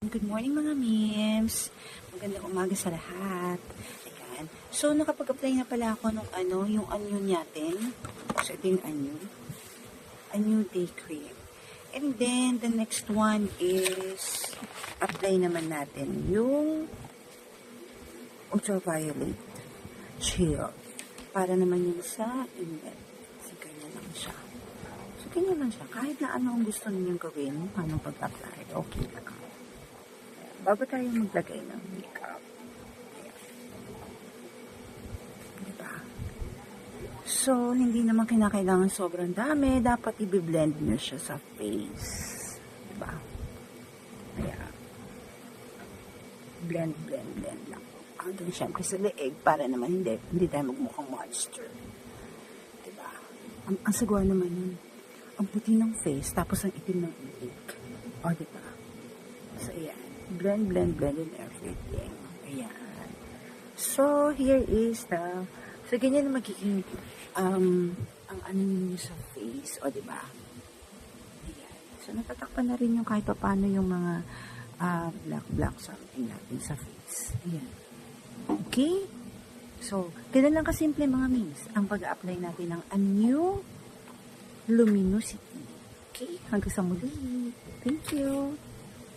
Good morning mga memes. Magandang umaga sa lahat. Ayan. So, nakapag-apply na pala ako nung yung anyo natin. So, ito yung anyo day cream. And then, the next one is apply naman natin yung ultraviolet shield. Para naman yung sa inlet. So, ganyan lang siya. Kahit na ano ang gusto ninyong gawin, anong pag-apply, okay lang. Bago tayo maglagay ng makeup. Diba? So, hindi naman kinakailangan sobrang dami. Dapat i-blend nyo siya sa face. Diba? Kaya, blend lang. Hanggang syempre sa leeg para naman hindi tayo magmukhang monster. Diba? Ang sagwa naman yun. Ang puti ng face, tapos ang itim ng leeg. O, diba? So, ayan. Blend and everything. Ayan. So, here is so, ganyan na magiging, ang ano nyo sa face, o, diba? Ayan. So, natatakpan na rin yung kahit pa paano yung mga, black something natin sa face. Ayan. Okay? So, ganun lang kasimple mga memes, ang pag-apply natin ng Anyo Luminosity. Okay? Hanggang sa muli. Thank you.